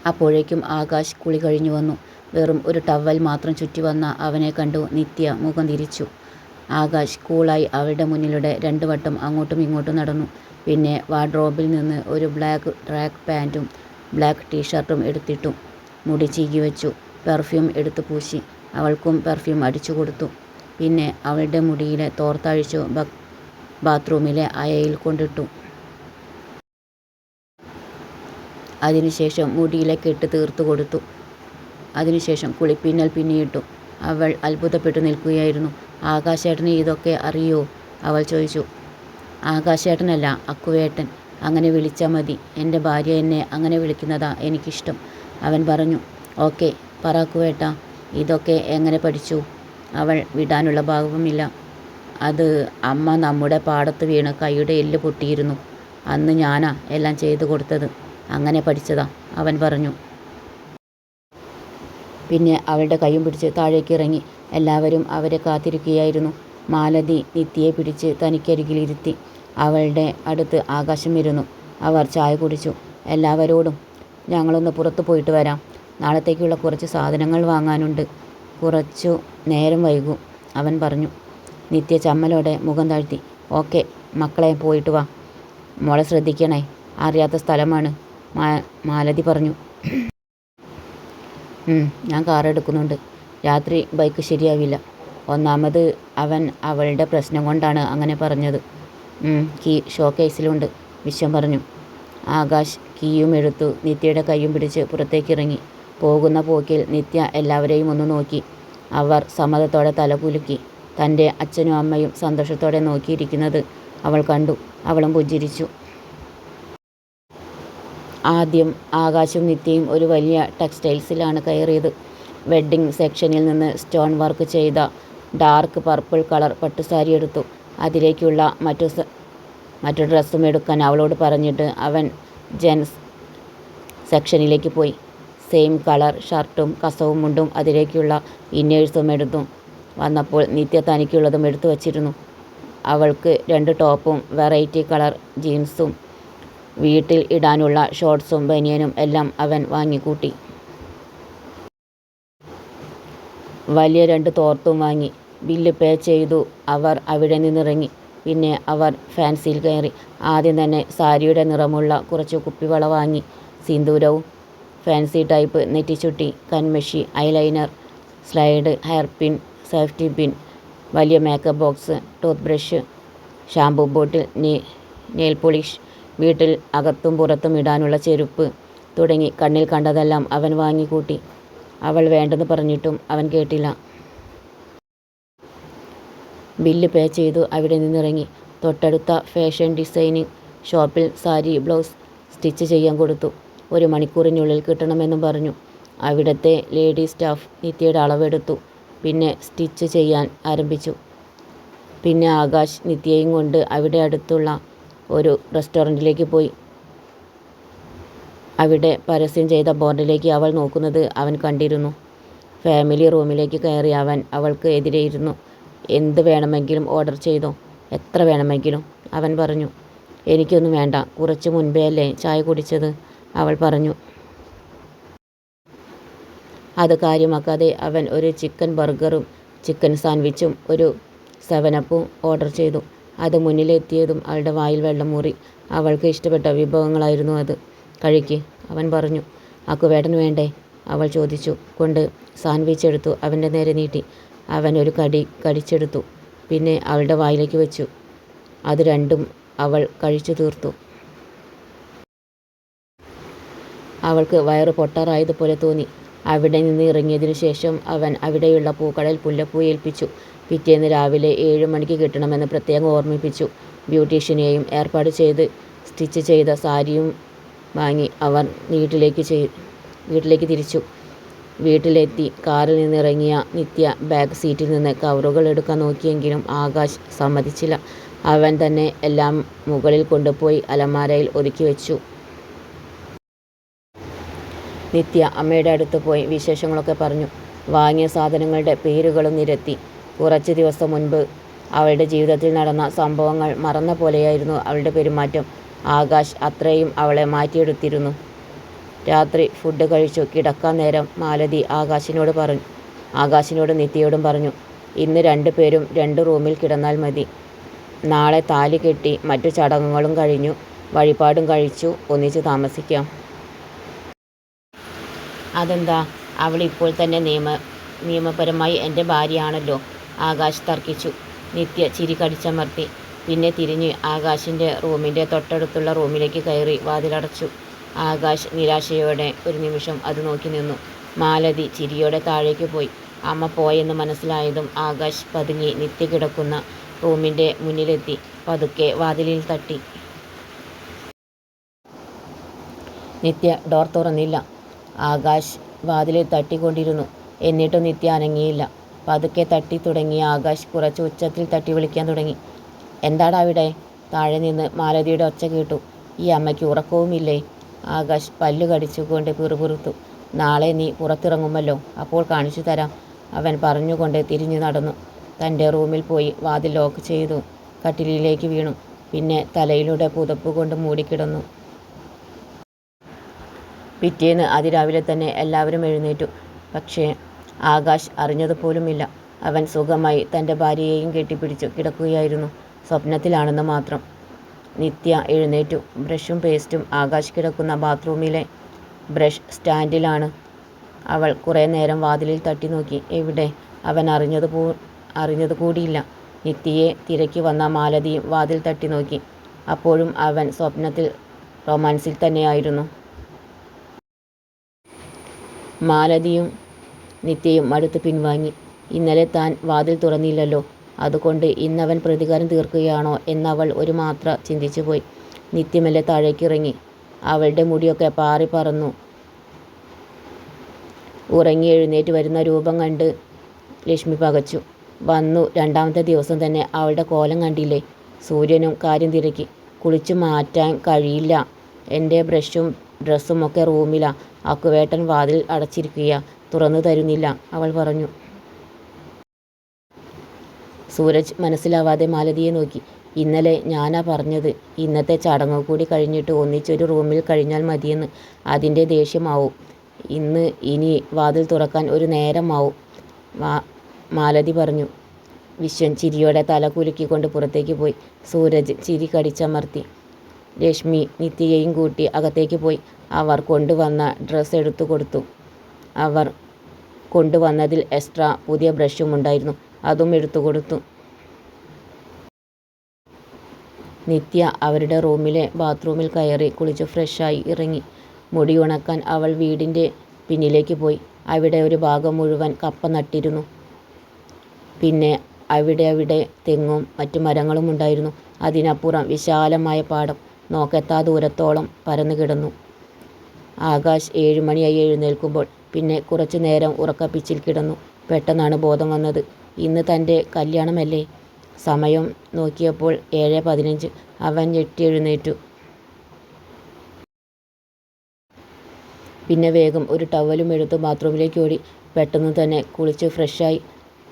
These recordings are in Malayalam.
അപ്പോഴേക്കും ആകാശ് കുളി കഴിഞ്ഞു വന്നു. വെറും ഒരു ടവൽ മാത്രം ചുറ്റി വന്ന അവനെ കണ്ടു നിത്യ മുഖം തിരിച്ചു. ആകാശ് കൂളായി അവളുടെ മുന്നിലൂടെ 2 വട്ടം അങ്ങോട്ടും ഇങ്ങോട്ടും നടന്നു. പിന്നെ വാർഡ്രോബിൽ നിന്ന് ഒരു ബ്ലാക്ക് ട്രാക്ക് പാൻറ്റും ബ്ലാക്ക് ടീഷർട്ടും എടുത്തിട്ടു. മുടി ചീകി വെച്ചു. പെർഫ്യൂം എടുത്ത് പൂശി. അവൾക്കും പെർഫ്യൂം അടിച്ചു കൊടുത്തു. പിന്നെ അവളുടെ മുടിയിലെ തോർത്തഴിച്ചു ബാത്റൂമിലെ അയയിൽ കൊണ്ടിട്ടു. അതിനുശേഷം മുടിയിലെ കെട്ട് തീർത്തു കൊടുത്തു. അതിനുശേഷം കുളിപ്പിന്നൽ പിന്നിയിട്ടു. അവൾ അത്ഭുതപ്പെട്ടു നിൽക്കുകയായിരുന്നു. ആകാശേട്ടന് ഇതൊക്കെ അറിയോ? അവൾ ചോദിച്ചു. ആകാശേട്ടനല്ല, അക്കുവേട്ടൻ. അങ്ങനെ വിളിച്ചാൽ മതി. എൻ്റെ ഭാര്യ എന്നെ അങ്ങനെ വിളിക്കുന്നതാ എനിക്കിഷ്ടം, അവൻ പറഞ്ഞു. ഓക്കെ, പറ അക്കുവേട്ടാ, ഇതൊക്കെ എങ്ങനെ പഠിച്ചു? അവൾ വിടാനുള്ള ഭാവമില്ല. അത് അമ്മ നമ്മുടെ പാടത്ത് വീണ് കൈയുടെ എല്ല് പൊട്ടിയിരുന്നു. അന്ന് ഞാനാ എല്ലാം ചെയ്തു കൊടുത്തത്. അങ്ങനെ പഠിച്ചതാ, അവൻ പറഞ്ഞു. പിന്നെ അവളുടെ കൈയും പിടിച്ച് താഴേക്ക് ഇറങ്ങി. എല്ലാവരും അവരെ കാത്തിരിക്കുകയായിരുന്നു. മാലതി നിത്യയെ പിടിച്ച് തനിക്കരികിലിരുത്തി. അവളുടെ അടുത്ത് ആകാശം ഇരുന്നു. അവർ ചായ കുടിച്ചു. എല്ലാവരോടും ഞങ്ങളൊന്ന് പുറത്തു പോയിട്ട് വരാം. നാളത്തേക്കുള്ള കുറച്ച് സാധനങ്ങൾ വാങ്ങാനുണ്ട്. കുറച്ചു നേരം വൈകും, അവൻ പറഞ്ഞു. നിത്യ ചമ്മലോടെ മുഖം താഴ്ത്തി. ഓക്കെ മക്കളെ, പോയിട്ട് വാ. മോളെ ശ്രദ്ധിക്കണേ, അറിയാത്ത സ്ഥലമാണ്, മാലതി പറഞ്ഞു. ഞാൻ കാറെടുക്കുന്നുണ്ട്. രാത്രി ബൈക്ക് ശരിയാവില്ല. ഒന്നാമത് അവൻ അവളുടെ പ്രശ്നം കൊണ്ടാണ് അങ്ങനെ പറഞ്ഞത്. കീ ഷോക്കേസിലുണ്ട്, വിശ്വം പറഞ്ഞു. ആകാശ് കീയും എടുത്തു നിത്യയുടെ കൈയും പിടിച്ച് പുറത്തേക്കിറങ്ങി. പോകുന്ന പോക്കിൽ നിത്യ എല്ലാവരെയും ഒന്ന് നോക്കി. അവർ സമ്മതത്തോടെ തലകുലുക്കി. തൻ്റെ അച്ഛനും അമ്മയും സന്തോഷത്തോടെ നോക്കിയിരിക്കുന്നത് അവൾ കണ്ടു. അവളും പുഞ്ചിരിച്ചു. ആദ്യം ആകാശും നിത്യയും ഒരു വലിയ ടെക്സ്റ്റൈൽസിലാണ് കയറിയത്. വെഡ്ഡിംഗ് സെക്ഷനിൽ നിന്ന് സ്റ്റോൺ വർക്ക് ചെയ്ത ഡാർക്ക് പർപ്പിൾ കളർ പട്ടുസാരി എടുത്തു. അതിലേക്കുള്ള മറ്റു ഡ്രസ്സും എടുക്കാൻ അവളോട് പറഞ്ഞിട്ട് അവൻ ജെൻസ് സെക്ഷനിലേക്ക് പോയി. സെയിം കളർ ഷർട്ടും കസവും മുണ്ടും അതിലേക്കുള്ള ഇന്നേഴ്സും എടുത്തു. വന്നപ്പോൾ നിത്യ തനിക്കുള്ളതും എടുത്തു വച്ചിരുന്നു. അവൾക്ക് 2 ടോപ്പും വെറൈറ്റി കളർ ജീൻസും വീട്ടിൽ ഇടാനുള്ള ഷോർട്ട്സും ബനിയനും എല്ലാം അവൻ വാങ്ങിക്കൂട്ടി. വലിയ 2 തോർത്തും വാങ്ങി. ബില്ല് പേ ചെയ്തു അവർ അവിടെ നിന്നിറങ്ങി. പിന്നെ അവർ ഫാൻസിയിൽ കയറി. ആദ്യം തന്നെ സാരിയുടെ നിറമുള്ള കുറച്ച് കുപ്പിവള വാങ്ങി. സിന്ദൂരവും ഫാൻസി ടൈപ്പ് നെറ്റിച്ചുട്ടി, കൺമഷി, eyeliner, slide, hair pin, safety pin, വലിയ makeup box, tooth brush, shampoo bottle, nail polish, വീട്ടിൽ അകത്തും പുറത്തും ഇടാനുള്ള ചെരുപ്പ് തുടങ്ങി കണ്ണിൽ കണ്ടതെല്ലാം അവൻ വാങ്ങിക്കൂട്ടി. അവൾ വേണ്ടെന്ന് പറഞ്ഞിട്ടും അവൻ കേട്ടില്ല. ബില്ല് പേ ചെയ്തു അവിടെ നിന്നിറങ്ങി. തൊട്ടടുത്ത ഫാഷൻ ഡിസൈനിങ് ഷോപ്പിൽ സാരി ബ്ലൗസ് സ്റ്റിച്ച് ചെയ്യാൻ കൊടുത്തു. 1 മണിക്കൂറിനുള്ളിൽ കിട്ടണമെന്നും പറഞ്ഞു. അവിടുത്തെ ലേഡി സ്റ്റാഫ് നിത്യയുടെ അളവെടുത്തു. പിന്നെ സ്റ്റിച്ച് ചെയ്യാൻ ആരംഭിച്ചു. പിന്നെ ആകാശ് നിത്യയും കൊണ്ട് അവിടെ അടുത്തുള്ള ഒരു റെസ്റ്റോറൻറ്റിലേക്ക് പോയി. അവിടെ പരസ്യം ചെയ്ത ബോർഡിലേക്ക് അവൾ നോക്കുന്നത് അവൻ കണ്ടിരുന്നു. ഫാമിലി റൂമിലേക്ക് കയറി അവൻ അവൾക്ക് എതിരെ ഇരുന്നു. എന്ത് വേണമെങ്കിലും ഓർഡർ ചെയ്തോ, എത്ര വേണമെങ്കിലും, അവൻ പറഞ്ഞു. എനിക്കൊന്നും വേണ്ട, കുറച്ച് മുൻപേ അല്ലേ ചായ കുടിച്ചത്, അവൾ പറഞ്ഞു. അത് കാര്യമാക്കാതെ അവൻ ഒരു ചിക്കൻ ബർഗറും ചിക്കൻ സാൻഡ്വിച്ചും ഒരു 7-അപ്പും ഓർഡർ ചെയ്തു. അത് മുന്നിലെത്തിയതും അവളുടെ വായിൽ വെള്ളം ഊറി. അവൾക്ക് ഇഷ്ടപ്പെട്ട വിഭവങ്ങളായിരുന്നു അത്. കഴിക്ക്, അവൻ പറഞ്ഞു. അക്കുവേട്ടന് വേണ്ടേ, അവൾ ചോദിച്ചു കൊണ്ട് സാൻഡ്വിച്ച് എടുത്തു അവൻ്റെ നേരെ നീട്ടി. അവൻ ഒരു കടി കടിച്ചെടുത്തു. പിന്നെ അവളുടെ വായിലേക്ക് വെച്ചു. അത് രണ്ടും അവൾ കഴിച്ചു തീർത്തു. അവൾക്ക് വയറ് പൊട്ടാറായതുപോലെ തോന്നി. അവിടെ നിന്ന് ഇറങ്ങിയതിനു ശേഷം അവൻ അവിടെയുള്ള പൂക്കടയിൽ മുല്ലപ്പൂ ഏൽപ്പിച്ചു. പിറ്റേന്ന് രാവിലെ 7 മണിക്ക് കിട്ടണമെന്ന് പ്രത്യേകം ഓർമ്മിപ്പിച്ചു. ബ്യൂട്ടീഷ്യനെയും ഏർപ്പാട് ചെയ്ത് സ്റ്റിച്ച് ചെയ്ത സാരിയും വാങ്ങി അവർ വീട്ടിലേക്ക് തിരിച്ചു. വീട്ടിലെത്തി കാറിൽ നിന്നിറങ്ങിയ നിത്യ ബാക്ക് സീറ്റിൽ നിന്ന് കവറുകൾ എടുക്കാൻ നോക്കിയെങ്കിലും ആകാശ് സമ്മതിച്ചില്ല. അവൻ തന്നെ എല്ലാം മുകളിൽ കൊണ്ടുപോയി അലമാരയിൽ ഒതുക്കി വെച്ചു. നിത്യ അമ്മയുടെ അടുത്ത് പോയി വിശേഷങ്ങളൊക്കെ പറഞ്ഞു. വാങ്ങിയ സാധനങ്ങളുടെ പേരുകളും നിരത്തി. കുറച്ച് ദിവസം മുൻപ് അവളുടെ ജീവിതത്തിൽ നടന്ന സംഭവങ്ങൾ മറന്ന പോലെയായിരുന്നു അവളുടെ പെരുമാറ്റം. ആകാശ് അത്രയും അവളെ മാറ്റിയെടുത്തിരുന്നു. രാത്രി ഫുഡ് കഴിച്ചു കിടക്കാൻ നേരം മാലതി ആകാശിനോട് നിത്യയോടും പറഞ്ഞു, ഇന്ന് 2 പേരും 2 റൂമിൽ കിടന്നാൽ മതി. നാളെ താലി കെട്ടി മറ്റു ചടങ്ങുകളും കഴിഞ്ഞു വഴിപാടും കഴിച്ചു ഒന്നിച്ച് താമസിക്കാം. അതെന്താ, അവൾ ഇപ്പോൾ തന്നെ നിയമപരമായി എൻ്റെ ഭാര്യയാണല്ലോ, ആകാശ് തർക്കിച്ചു. നിത്യ ചിരി കടിച്ചമർത്തി. പിന്നെ തിരിഞ്ഞ് ആകാശിൻ്റെ റൂമിൻ്റെ തൊട്ടടുത്തുള്ള റൂമിലേക്ക് കയറി വാതിലടച്ചു. ആകാശ് നിരാശയോടെ ഒരു നിമിഷം അത് നോക്കി നിന്നു. മാലതി ചിരിയോടെ താഴേക്ക് പോയി. അമ്മ പോയെന്ന് മനസ്സിലായതും ആകാശ് പതുങ്ങി നിത്യ കിടക്കുന്ന റൂമിൻ്റെ മുന്നിലെത്തി പതുക്കെ വാതിലിൽ തട്ടി. നിത്യ ഡോർ തുറന്നില്ല. ആകാശ് വാതിലിൽ തട്ടിക്കൊണ്ടിരുന്നു. എന്നിട്ടും നിത്യ അനങ്ങിയില്ല. പതുക്കെ തട്ടി തുടങ്ങിയ ആകാശ് കുറച്ച് ഉച്ചത്തിൽ തട്ടി വിളിക്കാൻ തുടങ്ങി. എന്താടാ അവിടെ? താഴെ നിന്ന് മാലതിയുടെ ഒച്ച കേട്ടു. ഈ അമ്മയ്ക്ക് ഉറക്കവുമില്ലേ? ആകാശ് പല്ലു കടിച്ചുകൊണ്ട് പിറുപിറുത്തു. നാളെ നീ പുറത്തിറങ്ങുമല്ലോ, അപ്പോൾ കാണിച്ചു തരാം, അവൻ പറഞ്ഞുകൊണ്ട് തിരിഞ്ഞു നടന്നു. തൻ്റെ റൂമിൽ പോയി വാതിൽ ലോക്ക് ചെയ്തു കട്ടിലിലേക്ക് വീണു. പിന്നെ തലയിലൂടെ പുതപ്പ് കൊണ്ട് മൂടിക്കിടന്നു. പിറ്റേന്ന് അതിരാവിലെ തന്നെ എല്ലാവരും എഴുന്നേറ്റു. പക്ഷേ ആകാശ് അറിഞ്ഞതുപോലുമില്ല. അവൻ സുഖമായി തൻ്റെ ഭാര്യയെയും കെട്ടിപ്പിടിച്ചു കിടക്കുകയായിരുന്നു. സ്വപ്നത്തിലാണെന്ന് മാത്രം. നിത്യ എഴുന്നേറ്റു. ബ്രഷും പേസ്റ്റും ആകാശ് കിടക്കുന്ന ബാത്റൂമിലെ ബ്രഷ് സ്റ്റാൻഡിലാണ്. അവൾ കുറേ നേരം വാതിലിൽ തട്ടി നോക്കി. എവിടെ? അവൻ അറിഞ്ഞത് കൂടിയില്ല. നിത്യയെ തിരക്കി വന്ന മാലതിയും വാതിൽ തട്ടി നോക്കി. അപ്പോഴും അവൻ സ്വപ്നത്തിൽ റൊമാൻസിൽ തന്നെയായിരുന്നു. മാലതിയും നിത്യയും മടുത്ത് പിൻവാങ്ങി. ഇന്നലെ താൻ വാതിൽ തുറന്നില്ലല്ലോ, അതുകൊണ്ട് ഇന്നവൻ പ്രതികാരം തീർക്കുകയാണോ എന്നവൾ ഒരു മാത്ര ചിന്തിച്ചു പോയി. നിത്യമല്ലേ താഴേക്കിറങ്ങി. അവളുടെ മുടിയൊക്കെ പാറി പറന്നു. ഉറങ്ങി എഴുന്നേറ്റ് വരുന്ന രൂപം കണ്ട് ലക്ഷ്മി പകച്ചു. വന്നു 2ാമത്തെ ദിവസം തന്നെ അവളുടെ കോലം കണ്ടില്ലേ? സൂര്യനും കാര്യം തിരക്കി. കുളിച്ചു മാറ്റാൻ കഴിയില്ല, എൻ്റെ ബ്രഷും ഡ്രസ്സും ഒക്കെ റൂമിലാ. അക്കുവേട്ടൻ വാതിൽ അടച്ചിരിക്കുക, തുറന്നു തരുന്നില്ല, അവൾ പറഞ്ഞു. സൂരജ് മനസ്സിലാവാതെ മാലതിയെ നോക്കി. ഇന്നലെ ഞാനാ പറഞ്ഞത്, ഇന്നത്തെ ചടങ്ങ് കൂടി കഴിഞ്ഞിട്ട് ഒന്നിച്ചൊരു റൂമിൽ കഴിഞ്ഞാൽ മതിയെന്ന്. അതിൻ്റെ ദേഷ്യമാവും. ഇനി വാതിൽ തുറക്കാൻ ഒരു നേരമാവും, മാലതി പറഞ്ഞു. വിശ്വൻ ചിരിയോടെ തല കുലുക്കിക്കൊണ്ട് പുറത്തേക്ക് പോയി. സൂരജ് ചിരി കടിച്ചമർത്തി. ലക്ഷ്മി നിത്യയെയും കൂട്ടി അകത്തേക്ക് പോയി. അവർ കൊണ്ടുവന്ന ഡ്രസ്സ് എടുത്തു കൊടുത്തു. അവർ കൊണ്ടുവന്നതിൽ എക്സ്ട്രാ പുതിയ ബ്രഷും ഉണ്ടായിരുന്നു, അതും എടുത്തു കൊടുത്തു. നിത്യ അവരുടെ റൂമിലെ ബാത്റൂമിൽ കയറി കുളിച്ച് ഫ്രഷായി ഇറങ്ങി. മുടി ഉണക്കാൻ അവൾ വീടിൻ്റെ പിന്നിലേക്ക് പോയി. അവിടെ ഒരു ഭാഗം മുഴുവൻ കപ്പ നട്ടിരുന്നു. പിന്നെ അവിടെ തെങ്ങും മറ്റു മരങ്ങളും ഉണ്ടായിരുന്നു. അതിനപ്പുറം വിശാലമായ പാടം നോക്കെത്താ ദൂരത്തോളം പരന്നു കിടന്നു. ആകാശ് 7 മണിയായി എഴുന്നേൽക്കുമ്പോൾ പിന്നെ കുറച്ചു നേരം ഉറക്കപ്പിച്ചിൽ കിടന്നു. പെട്ടെന്നാണ് ബോധം വന്നത്. ഇന്ന് തൻ്റെ കല്യാണമല്ലേ? സമയം നോക്കിയപ്പോൾ 7:15. അവൻ ഞെട്ടി എഴുന്നേറ്റു. പിന്നെ വേഗം ഒരു ടവലും എടുത്ത് ബാത്റൂമിലേക്ക് ഓടി. പെട്ടെന്ന് തന്നെ കുളിച്ച് ഫ്രഷായി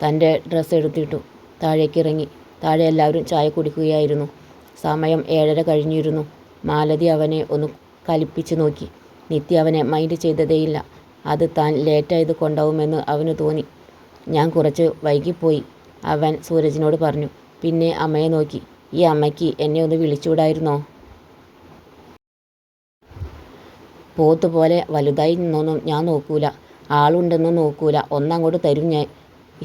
തൻ്റെ ഡ്രസ്സ് എടുത്തിട്ടു താഴേക്കിറങ്ങി. താഴെ എല്ലാവരും ചായ കുടിക്കുകയായിരുന്നു. സമയം 7:30 കഴിഞ്ഞിരുന്നു. മാലതി അവനെ ഒന്ന് കലിപ്പിച്ച് നോക്കി. നിത്യ അവനെ മൈൻഡ് ചെയ്തതേയില്ല. അത് താൻ ലേറ്റായത് കൊണ്ടാവുമെന്ന് അവന് തോന്നി. ഞാൻ കുറച്ച് വൈകിപ്പോയി, അവൻ സൂരജിനോട് പറഞ്ഞു. പിന്നെ അമ്മയെ നോക്കി. ഈ അമ്മയ്ക്ക് എന്നെ ഒന്ന് വിളിച്ചുകൂടായിരുന്നോ? പോത്തുപോലെ വലുതായി നിന്നൊന്നും ഞാൻ നോക്കൂല, ആളുണ്ടെന്നും നോക്കൂല, ഒന്നങ്ങോട്ട് തരും ഞാൻ.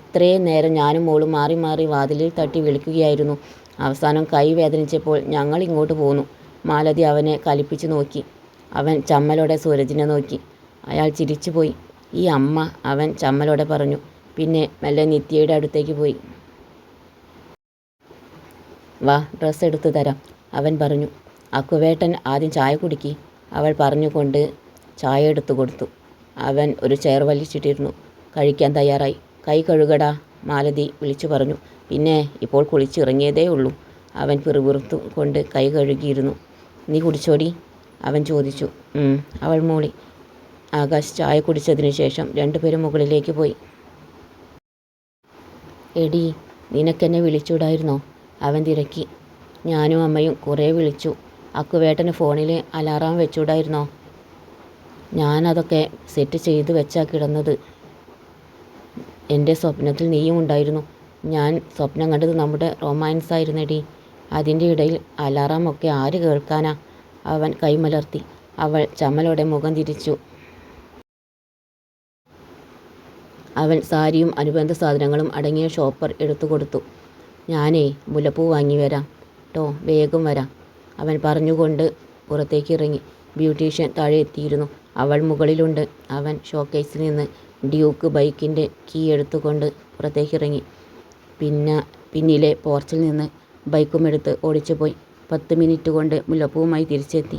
ഇത്രയും നേരം ഞാനും മോളും മാറി മാറി വാതിലിൽ തട്ടി വിളിക്കുകയായിരുന്നു. അവസാനം കൈ വേദനിച്ചപ്പോൾ ഞങ്ങൾ ഇങ്ങോട്ട് പോന്നു. മാലതി അവനെ കലിപ്പിച്ച് നോക്കി. അവൻ ചമ്മലോടെ സൂരജിനെ നോക്കി. അയാൾ ചിരിച്ചുപോയി. ഈ അമ്മ, അവൻ ചമ്മലോടെ പറഞ്ഞു. പിന്നെ മെല്ലെ നിത്യയുടെ അടുത്തേക്ക് പോയി. വാ, ഡ്രസ്സ് എടുത്തു തരാം, അവൻ പറഞ്ഞു. അക്കുവേട്ടൻ ആദ്യം ചായ കുടിക്കി, അവൾ പറഞ്ഞുകൊണ്ട് ചായ എടുത്തു കൊടുത്തു. അവൻ ഒരു ചെയർ വലിച്ചിട്ടിരുന്നു. കഴിക്കാൻ തയ്യാറായി. കൈ കഴുകടാ, മാലതി വിളിച്ചു പറഞ്ഞു. പിന്നെ ഇപ്പോൾ കുളിച്ചിറങ്ങിയതേ ഉള്ളൂ, അവൻ പിറുപിറുത്തു കൊണ്ട് കൈ കഴുകിയിരുന്നു. നീ കുടിച്ചോടി, അവൻ ചോദിച്ചു. അവൾ മൂളി. ആകാശ് ചായ കുടിച്ചതിന് ശേഷം 2 പേരും മുകളിലേക്ക് പോയി. എടി, നിനക്കെന്നെ വിളിച്ചൂടായിരുന്നോ? അവൻ തിരക്കി. ഞാനും അമ്മയും കുറേ വിളിച്ചു. അക്കുവേട്ടന് ഫോണിൽ അലാറാം വെച്ചൂടായിരുന്നോ? ഞാനതൊക്കെ സെറ്റ് ചെയ്ത് വെച്ചാ കിടന്നത്. എൻ്റെ സ്വപ്നത്തിൽ നീയും ഉണ്ടായിരുന്നു. ഞാൻ സ്വപ്നം കണ്ടത് നമ്മുടെ റൊമാൻസായിരുന്നെടി. അതിൻ്റെ ഇടയിൽ അലാറമൊക്കെ ആര് കേൾക്കാനാ? അവൻ കൈമലർത്തി. അവൾ ചമ്മലോടെ മുഖം തിരിച്ചു. അവൻ സാരിയും അനുബന്ധ സാധനങ്ങളും അടങ്ങിയ ഷോപ്പർ എടുത്തു കൊടുത്തു. ഞാനേ മുല്ലപ്പൂ വാങ്ങി വരാം ട്ടോ, വേഗം വരാം, അവൻ പറഞ്ഞുകൊണ്ട് പുറത്തേക്ക് ഇറങ്ങി. ബ്യൂട്ടീഷ്യൻ താഴെ എത്തിയിരുന്നു. അവൾ മുകളിലുണ്ട്. അവൻ ഷോക്കേസിൽ നിന്ന് ഡ്യൂക്ക് ബൈക്കിൻ്റെ കീ എടുത്തുകൊണ്ട് പുറത്തേക്ക് ഇറങ്ങി. പിന്നിലെ പോർച്ചിൽ നിന്ന് ബൈക്കുമെടുത്ത് ഓടിച്ചുപോയി. 10 മിനിറ്റ് കൊണ്ട് മുല്ലപ്പൂവുമായി തിരിച്ചെത്തി.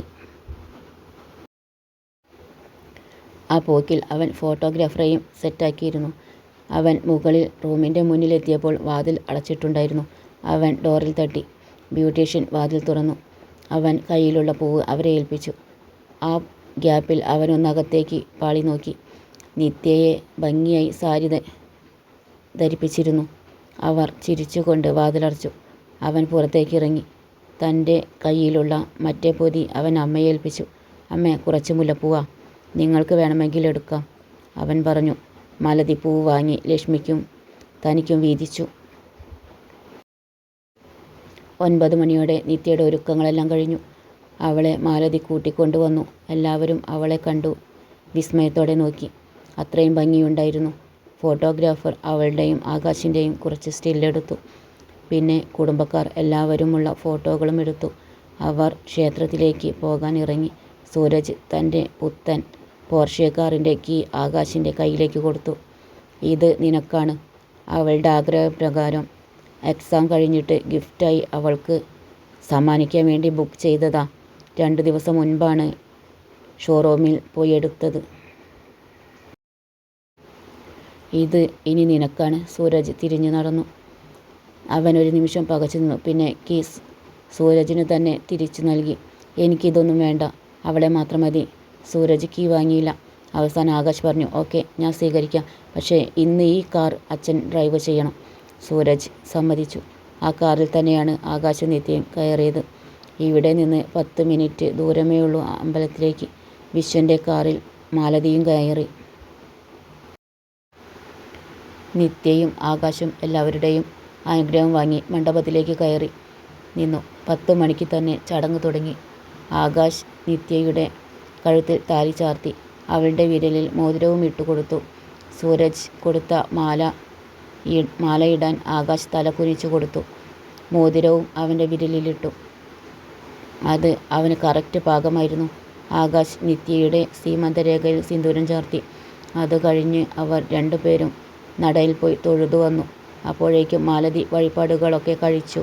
ആ പോക്കിൽ അവൻ ഫോട്ടോഗ്രാഫറെയും സെറ്റാക്കിയിരുന്നു. അവൻ മുകളിൽ റൂമിൻ്റെ മുന്നിലെത്തിയപ്പോൾ വാതിൽ അടച്ചിട്ടുണ്ടായിരുന്നു. അവൻ ഡോറിൽ തട്ടി. ബ്യൂട്ടീഷ്യൻ വാതിൽ തുറന്നു. അവൻ കയ്യിലുള്ള പൂവ് അവരെ ഏൽപ്പിച്ചു. ആ ഗ്യാപ്പിൽ അവനൊന്നകത്തേക്ക് പാളി നോക്കി. നിത്യയെ ഭംഗിയായി സാരി ധരിപ്പിച്ചിരുന്നു. അവർ ചിരിച്ചുകൊണ്ട് വാതിലടച്ചു. അവൻ പുറത്തേക്ക് ഇറങ്ങി. തൻ്റെ കയ്യിലുള്ള മറ്റേ പൊതി അവൻ അമ്മയെ ഏൽപ്പിച്ചു. അമ്മേ, കുറച്ച് മുല്ലപ്പൂവാ, നിങ്ങൾക്ക് വേണമെങ്കിൽ എടുക്കാം, അവൻ പറഞ്ഞു. മാലതി പൂവ് വാങ്ങി ലക്ഷ്മിക്കും തനിക്കും വീതിച്ചു. 9 മണിയോടെ നിത്യയുടെ ഒരുക്കങ്ങളെല്ലാം കഴിഞ്ഞു. അവളെ മാലതി കൂട്ടിക്കൊണ്ടുവന്നു. എല്ലാവരും അവളെ കണ്ടു വിസ്മയത്തോടെ നോക്കി. അത്രയും ഭംഗിയുണ്ടായിരുന്നു. ഫോട്ടോഗ്രാഫർ അവളുടെയും ആകാശിൻ്റെയും കുറച്ച് സ്റ്റില്ലെടുത്തു. പിന്നെ കുടുംബക്കാർ എല്ലാവരുമുള്ള ഫോട്ടോകളും എടുത്തു. അവർ ക്ഷേത്രത്തിലേക്ക് പോകാൻ ഇറങ്ങി. സൂരജ് തൻ്റെ പുത്തൻ പോർഷെ കാറിൻ്റെ കീ ആകാശിൻ്റെ കയ്യിലേക്ക് കൊടുത്തു. ഇത് നിനക്കാണ്. അവളുടെ ആഗ്രഹപ്രകാരം എക്സാം കഴിഞ്ഞിട്ട് ഗിഫ്റ്റായി അവൾക്ക് സമ്മാനിക്കാൻ വേണ്ടി ബുക്ക് ചെയ്തതാ. 2 ദിവസം മുൻപാണ് ഷോറൂമിൽ പോയി എടുത്തത്. ഇത് ഇനി നിനക്കാണ്. സൂരജ് തിരിഞ്ഞു നടന്നു. അവൻ ഒരു നിമിഷം പകച്ചു നിന്നു. പിന്നെ കീസ് സൂരജിന് തന്നെ തിരിച്ചു നൽകി. എനിക്കിതൊന്നും വേണ്ട, അവളെ മാത്രം മതി. സൂരജ് കീ വാങ്ങിയില്ല. അവസാനം ആകാശ് പറഞ്ഞു, ഓക്കെ, ഞാൻ സ്വീകരിക്കാം, പക്ഷേ ഇന്ന് ഈ കാർ അച്ഛൻ ഡ്രൈവ് ചെയ്യണം. സൂരജ് സമ്മതിച്ചു. ആ കാറിൽ തന്നെയാണ് ആകാശും നിത്യയും കയറിയത്. ഇവിടെ നിന്ന് 10 മിനിറ്റ് ദൂരമേ ഉള്ളൂ അമ്പലത്തിലേക്ക്. വിശ്വൻ്റെ കാറിൽ മാലതിയും കയറി. നിത്യയും ആകാശും എല്ലാവരുടെയും അനുഗ്രഹം വാങ്ങി മണ്ഡപത്തിലേക്ക് കയറി നിന്നു. 10 മണിക്ക് തന്നെ ചടങ്ങ് തുടങ്ങി. ആകാശ് നിത്യയുടെ കഴുത്തിൽ താലി ചാർത്തി. അവളുടെ വിരലിൽ മോതിരവും ഇട്ടുകൊടുത്തു. സൂരജ് കൊടുത്ത മാലയിടാൻ ആകാശ് തല കുനിച്ചു കൊടുത്തു. മോതിരവും അവൻ്റെ വിരലിലിട്ടു. അത് അവന് കറക്റ്റ് പാകമായിരുന്നു. ആകാശ് നിത്യയുടെ സീമന്തരേഖയിൽ സിന്ദൂരം ചാർത്തി. അത് കഴിഞ്ഞ് അവർ 2 പേരും നടയിൽ പോയി തൊഴുതു വന്നു. അപ്പോഴേക്കും മാലതി വഴിപാടുകളൊക്കെ കഴിച്ചു.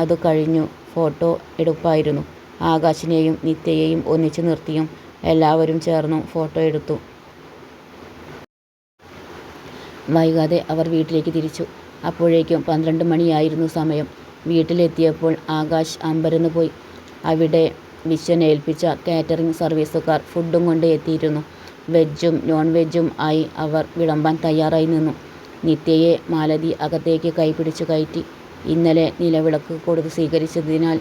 അത് കഴിഞ്ഞു ഫോട്ടോ എടുപ്പായിരുന്നു. ആകാശിനെയും നിത്യയെയും ഒന്നിച്ചു നിർത്തിയും എല്ലാവരും ചേർന്നു ഫോട്ടോ എടുത്തു. വൈകാതെ അവർ വീട്ടിലേക്ക് തിരിച്ചു. അപ്പോഴേക്കും 12 മണിയായിരുന്നു സമയം. വീട്ടിലെത്തിയപ്പോൾ ആകാശ് അമ്പരന്ന് പോയി. അവിടെ വിശ്വൻ ഏൽപ്പിച്ച കാറ്ററിംഗ് സർവീസുകാർ ഫുഡും കൊണ്ട് എത്തിയിരുന്നു. വെജും നോൺ വെജും ആയി അവർ വിളമ്പാൻ തയ്യാറായി നിന്നു. നിത്യയെ മാലതി അകത്തേക്ക് കൈപിടിച്ചു കയറ്റി. ഇന്നലെ നിലവിളക്ക് കൊടുത്ത് സ്വീകരിച്ചതിനാൽ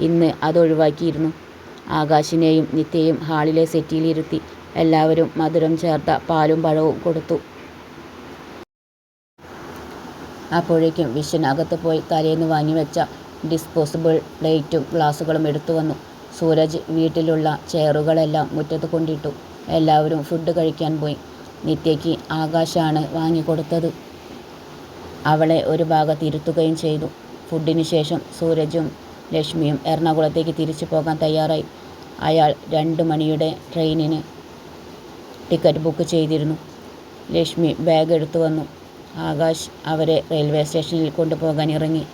ഇന്ന് അതൊഴിവാക്കിയിരുന്നു. ആകാശിനെയും നിത്യയും ഹാളിലെ സെറ്റിയിലിരുത്തി. എല്ലാവരും മധുരം ചേർത്ത പാലും പഴവും കൊടുത്തു. അപ്പോഴേക്കും വിശ്വൻ അകത്ത് പോയി തലേന്ന് വാങ്ങിവെച്ച ഡിസ്പോസിബിൾ പ്ലേറ്റും ഗ്ലാസുകളും എടുത്തു വന്നു. സൂരജ് വീട്ടിലുള്ള ചെയറുകളെല്ലാം മുറ്റത്ത് കൊണ്ടിട്ടു. എല്ലാവരും ഫുഡ് കഴിക്കാൻ പോയി. നിത്യയ്ക്ക് ആകാശാണ് വാങ്ങിക്കൊടുത്തത്. അവളെ ഒരു ഭാഗത്ത് ഇരുത്തുകയും ചെയ്തു. ഫുഡിന് ശേഷം സൂരജും ലക്ഷ്മിയും എറണാകുളത്തേക്ക് തിരിച്ചു പോകാൻ തയ്യാറായി. അയാൾ 2 മണിയുടെ ട്രെയിനിന് ടിക്കറ്റ് ബുക്ക് ചെയ്തിരുന്നു. ലക്ഷ്മി ബാഗ് എടുത്തു വന്നു. ആകാശ് അവരെ റെയിൽവേ സ്റ്റേഷനിൽ കൊണ്ടുപോകാൻ ഇറങ്ങി.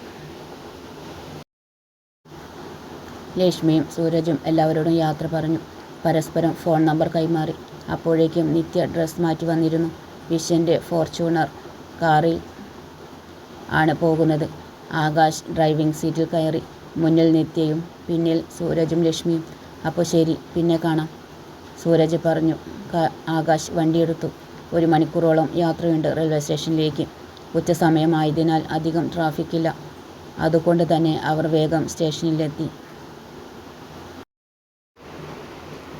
ലക്ഷ്മിയും സൂരജും എല്ലാവരോടും യാത്ര പറഞ്ഞു. പരസ്പരം ഫോൺ നമ്പർ കൈമാറി. അപ്പോഴേക്കും നിത്യ ഡ്രസ് മാറ്റി വന്നിരുന്നു. വിശ്വൻ്റെ ഫോർച്യൂണർ കാറിൽ ആണ് പോകുന്നത്. ആകാശ് ഡ്രൈവിംഗ് സീറ്റിൽ കയറി. മുന്നിൽ നിത്യയും പിന്നിൽ സൂരജും ലക്ഷ്മിയും. അപ്പോൾ ശരി, പിന്നെ കാണാം, സൂരജ് പറഞ്ഞു. ആകാശ് വണ്ടിയെടുത്തു. 1 മണിക്കൂറോളം യാത്രയുണ്ട് റെയിൽവേ സ്റ്റേഷനിലേക്ക്. ഉച്ചസമയമായതിനാൽ അധികം ട്രാഫിക്കില്ല. അതുകൊണ്ട് തന്നെ അവർ വേഗം സ്റ്റേഷനിലെത്തി.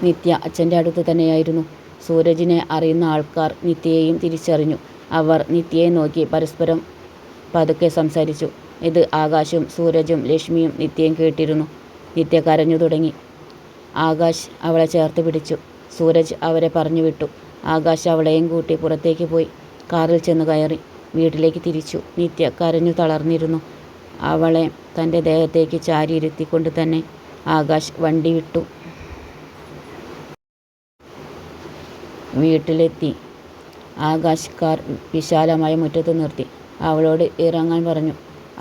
നിത്യ അച്ഛൻ്റെ അടുത്ത് തന്നെയായിരുന്നു. സൂരജിനെ അറിയുന്ന ആൾക്കാർ നിത്യയെയും തിരിച്ചറിഞ്ഞു. അവർ നിത്യയെ നോക്കി പരസ്പരം പതുക്കെ സംസാരിച്ചു. ഇത് ആകാശും സൂരജും ലക്ഷ്മിയും നിത്യയും കേട്ടിരുന്നു. നിത്യ കരഞ്ഞു തുടങ്ങി. ആകാശ് അവളെ ചേർത്ത് പിടിച്ചു. സൂരജ് അവരെ പറഞ്ഞു വിട്ടു. ആകാശ് അവളെയും കൂട്ടി പുറത്തേക്ക് പോയി. കാറിൽ ചെന്ന് കയറി വീട്ടിലേക്ക് തിരിച്ചു. നിത്യ കരഞ്ഞു തളർന്നിരുന്നു. അവളെ തൻ്റെ ദേഹത്തേക്ക് ചാരിയിരുത്തിക്കൊണ്ട് തന്നെ ആകാശ് വണ്ടി വിട്ടു. വീട്ടിലെത്തി ആകാശ് കാർ വിശാലമായ മുറ്റത്ത് നിർത്തി. അവളോട് ഇറങ്ങാൻ പറഞ്ഞു.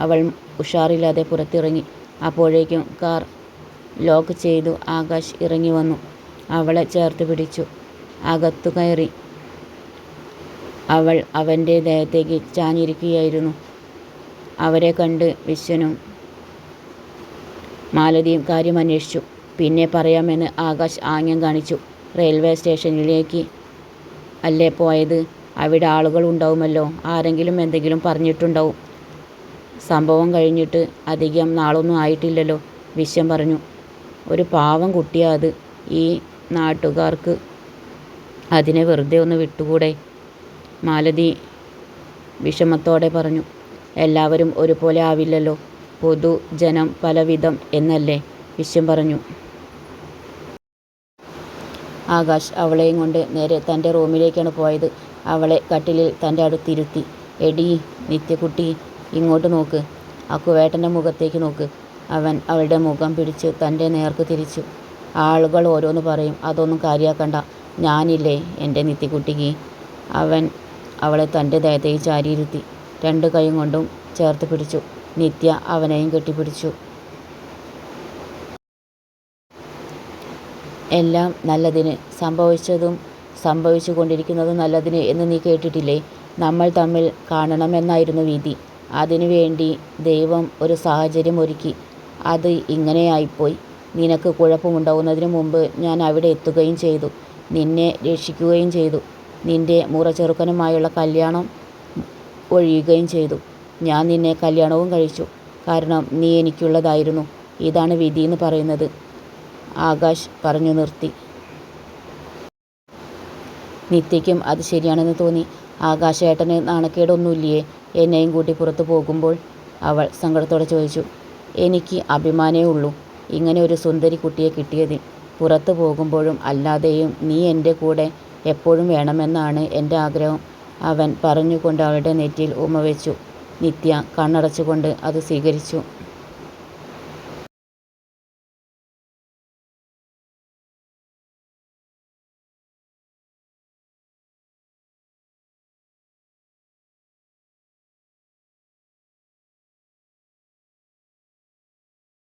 അവൾ ഉഷാറില്ലാതെ പുറത്തിറങ്ങി. അപ്പോഴേക്കും കാർ ലോക്ക് ചെയ്തു ആകാശ് ഇറങ്ങി വന്നു. അവളെ ചേർത്ത് പിടിച്ചു. അകത്തു കയറി. അവൾ അവൻ്റെ ദേഹത്തേക്ക് ചാഞ്ഞിരിക്കുകയായിരുന്നു. അവരെ കണ്ട് വിശ്വനും മാലതിയും കാര്യം അന്വേഷിച്ചു. പിന്നെ പറയാമെന്ന് ആകാശ് ആംഗ്യം കാണിച്ചു. റെയിൽവേ സ്റ്റേഷനിലേക്ക് അല്ലേ പോയത്? അവിടെ ആളുകൾ ഉണ്ടാവുമല്ലോ. ആരെങ്കിലും എന്തെങ്കിലും പറഞ്ഞിട്ടുണ്ടാവും. സംഭവം കഴിഞ്ഞിട്ട് അധികം നാളൊന്നും ആയിട്ടില്ലല്ലോ, വിശ്വൻ പറഞ്ഞു. ഒരു പാവം കുട്ടിയാ അത്. ഈ നാട്ടുകാർക്ക് അതിനെ വെറുതെ ഒന്ന് വിട്ടുകൂടെ? മാലതി വിഷമത്തോടെ പറഞ്ഞു. എല്ലാവരും ഒരുപോലെ ആവില്ലല്ലോ. പൊതുജനം പലവിധം എന്നല്ലേ, വിശ്വൻ പറഞ്ഞു. ആകാശ് അവളെയും കൊണ്ട് നേരെ തൻ്റെ റൂമിലേക്കാണ് പോയത്. അവളെ കട്ടിലിൽ തൻ്റെ അടുത്തിരുത്തി. എടീ നിത്യക്കുട്ടി, ഇങ്ങോട്ട് നോക്ക്. അക്കുവേട്ടൻ്റെ മുഖത്തേക്ക് നോക്ക്. അവൻ അവളുടെ മുഖം പിടിച്ച് തൻ്റെ നേർക്ക് തിരിച്ചു. ആളുകൾ ഓരോന്ന് പറയും, അതൊന്നും കാര്യാക്കണ്ട. ഞാനില്ലേ എൻ്റെ നിത്യക്കുട്ടിക്ക്. അവൻ അവളെ തൻ്റെ ദേഹത്തേക്ക് ചാരിയിരുത്തി. രണ്ട് കൈയും കൊണ്ടും ചേർത്ത് പിടിച്ചു. നിത്യ അവനെയും കെട്ടിപ്പിടിച്ചു. എല്ലാം നല്ലതിന്, സംഭവിച്ചതും സംഭവിച്ചു കൊണ്ടിരിക്കുന്നതും നല്ലതിന് എന്ന് നീ കേട്ടിട്ടില്ലേ? നമ്മൾ തമ്മിൽ കാണണമെന്നായിരുന്നു വിധി. അതിനുവേണ്ടി ദൈവം ഒരു സാഹചര്യം ഒരുക്കി. അത് ഇങ്ങനെയായിപ്പോയി. നിനക്ക് കുഴപ്പമുണ്ടാവുന്നതിന് മുമ്പ് ഞാൻ അവിടെ എത്തുകയും ചെയ്തു. നിന്നെ രക്ഷിക്കുകയും ചെയ്തു. നിൻ്റെ മുറച്ചെറുക്കനുമായുള്ള കല്യാണം ഒഴിയുകയും ചെയ്തു. ഞാൻ നിന്നെ കല്യാണവും കഴിച്ചു. കാരണം നീ എനിക്കുള്ളതായിരുന്നു. ഇതാണ് വിധിയെന്ന് പറയുന്നത്, ആകാശ് പറഞ്ഞു നിർത്തി. നിത്യയ്ക്കും അത് ശരിയാണെന്ന് തോന്നി. ആകാശേട്ടന് നാണക്കേടൊന്നുമില്ലേ എന്നെയും കൂട്ടി പുറത്തു പോകുമ്പോൾ? അവൾ സങ്കടത്തോടെ ചോദിച്ചു. എനിക്ക് അഭിമാനമേ ഉള്ളൂ ഇങ്ങനെ ഒരു സുന്ദരി കുട്ടിയെ കിട്ടിയതിൽ. പുറത്തു പോകുമ്പോഴും അല്ലാതെയും നീ എൻ്റെ കൂടെ എപ്പോഴും വേണമെന്നാണ് എൻ്റെ ആഗ്രഹം, അവൻ പറഞ്ഞുകൊണ്ട് അവളുടെ നെറ്റിയിൽ ഉമ്മ വെച്ചു. നിത്യ കണ്ണടച്ചുകൊണ്ട് അത് സ്വീകരിച്ചു.